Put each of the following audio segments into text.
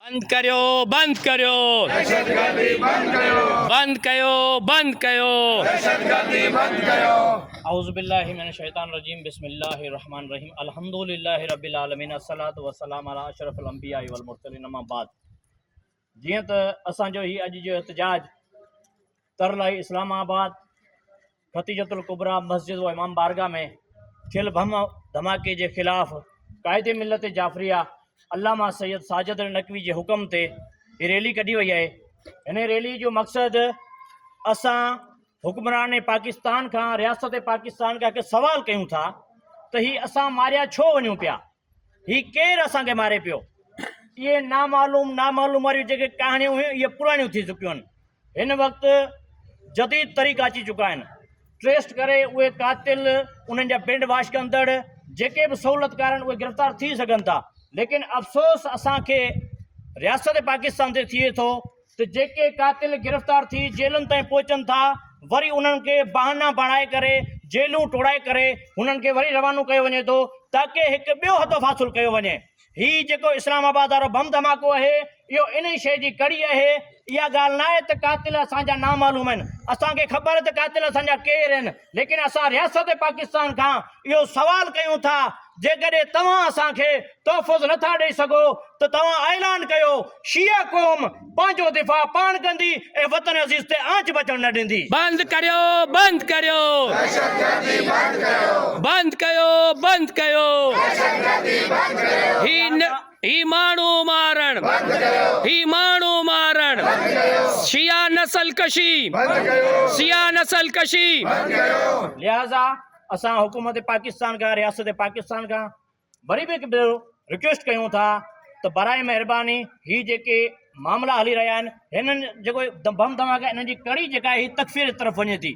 बंद करियो, बंद करियो, दहशतगर्दी बंद कयो, बंद कयो, बंद कयो। दहशतगर्दी बंद कयो। औज़ु बिल्लाहि मिनश शैतानिर रजीम, बिस्मिल्लाहिर रहमानिर रहीम, अल्हम्दुलिल्लाहि रब्बिल आलमीन, अस्सलातु वस्सलामु अला अशरफिल अंबिया वल मुरसलीन, अम्मा बाद। जियां त असांजो ही अॼु जो एहतजाज तरलाई इस्लामाबाद खतीजतुल कुबरा मस्जिद व इमाम बारगाह में थियल बम धमाके के ख़िलाफ़ कायदे मिलत जाफ़रिया अल्लामा सैयद साजिद नकवी के हुक्म ते ये रैली कढी वही है। इन रैली जो मकसद असां हुक्मरान पाकिस्तान का रियासत पाकिस्तान का सवाल क्यों था तो ही असां मारिया छो वञूं पिया, ही केर असांखे मारे पियो। ये नामालूम वारियूं जेके कहानियूं हुयूं ये पुराणियूं थी चुकियूं आहिनि। हिन वक़्तु जदीद तरीक़ा अची चुका आहिनि। ट्रेस्ट करे उहे कातिल उन्हनि जा बैंड वाश कंदड़ जेके बि सहूलियतकार आहिनि उहे गिरफ़्तार थी सघनि था, लेकिन अफ़सोस असांखे रियासत पाकिस्तान ते थिए थो त जेके कातिल गिरफ़्तार थी जेलुनि ताईं पहुचनि था, वरी उन्हनि खे बहाना बणाए करे जेलूं टोड़ाए करे हुननि खे वरी रवानो कयो वञे थो ताकि हिकु ॿियो हदफ़ हासिलु कयो वञे। ही जेको इस्लामाबाद वारो बम धमाको आहे इहो इन शइ जी कड़ी आहे। इहा ॻाल्हि न आहे त कातिल असांजा नामालूम आहिनि, असांखे ख़बर आहे त कातिल असांजा केर आहिनि, लेकिन असां रियासत पाकिस्तान खां इहो सवाल कयूं था जेकॾहिं तव्हां असांखे तहफ़ुज़ नथा ॾेई सघो त तव्हां ऐलान कयो शिया क़ौम पंहिंजो दिफ़ा पाण कंदी ऐं वतन अज़ीज़ ते आंच बचण न ॾींदी। बंद करियो, बंद करियो, दहशतगर्दी बंद कयो, बंद कयो, बंद कयो। दहशतगर्दी बंद कयो, ही माण्हू मारण, बंद कयो, ही माण्हू मारण, बंद कयो, शिया नस्ल कशी, बंद कयो, शिया नस्ल कशी। बंद कयो। लिहाजा असां हुकूमत पाकिस्तान का रियासत पाकिस्तान का वरी भी रिक्वेस्ट कयूं था तो बराए मेहरबानी ही जेके मामला हली रहा आहिनि हिननि जेको बम धमाका इन्हनि जी कड़ी जेका आहे ही तकफ़ीर तरफ़ वञे थी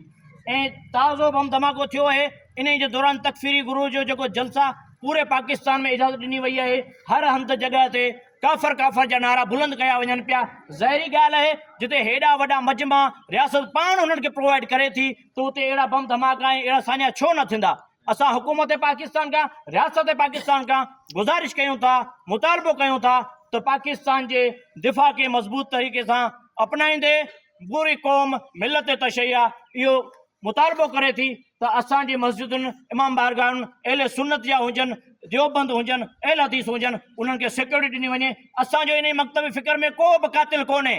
ऐं ताज़ो बम धमाको थियो आहे। इन जे दौरान तकफ़ीरी गुरू जो जेको जलसा पूरे पाकिस्तान में इजाज़त ॾिनी वई आहे। हर हंध जगह ते काफ़र काफ़र जा नारा बुलंद कया वञनि पिया। ज़ाहिरी ॻाल्हि आहे जिते हेॾा वॾा मजमा रियासत पाण उन्हनि खे प्रोवाइड करे थी त उते अहिड़ा बम धमाका ऐं अहिड़ा सान्या छो न थींदा। असां हुकूमत पाकिस्तान का रियासत पाकिस्तान का गुज़ारिश कयूं था, मुतालबो कयूं था तो पाकिस्तान के दिफ़ा के मज़बूत तरीक़े से अपनाईंदे पूरी क़ौम मिलत तशैया इहो मुतालबो करे थी त असांजी मस्जिदुनि इमाम बारगाहुनि अहले सुन्नत जा हुजनि, देवबंद हुजनि, अहल हदीस हुजनि, उन्हनि खे सिक्योरिटी ॾिनी वञे। असांजो इन मकतब फ़िक्र में को बि कातिल कोन्हे,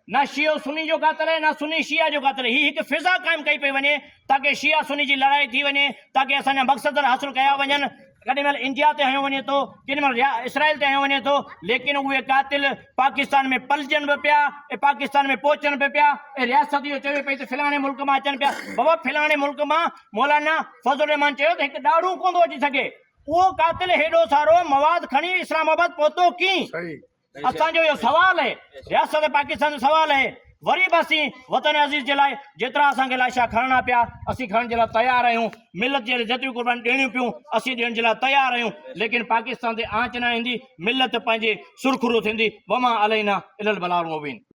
ना शियो सुन्नी जो कातिल है ना सुन्नी शिया जो कातिल है। ही एक फिज़ा कायम कई पई वञे ताकि शिया सुन्नी जी लड़ाई थी वञे, ताकि असांजा मक़सद हासिल कया वञनि। कॾहिं महिल इंडिया ते हयो वञे थो, केॾी महिल इसराइल ते हयो वञे थो, लेकिन उहे कातिल पाकिस्तान में पलजनि बि पिया ऐं पाकिस्तान में पहुचनि बि पिया ऐं रियासत इहो चवे पई त फिलाणे मुल्क मां अचनि पिया। बाबा फिलाणे मुल्क मां मौलाना फज़लुर रहमान चयो त हिकु ॾाढ़ू कोन थो अची सघे। उहो कातिल हेॾो सारो मवाद खणी इस्लामाबाद पहुतो कीअं? असांजो इहो सवाल आहे, रियासत पाकिस्तान जो सवाल आहे। वरी बि असीं वतन अज़ीज़ जे लाइ जेतिरा असांखे लाशा खणणा पिया असीं खणण जे लाइ तयारु आहियूं। मिलत जे लाइ जेतिरियूं क़ुर्बानी ॾियणियूं पियूं असीं ॾियण जे लाइ तयारु आहियूं, लेकिन पाकिस्तान ते आंच न ईंदी, मिलत पंहिंजे सुरखुरू थींदी। वमा अलैना इल्लल बलागुल मुबीन।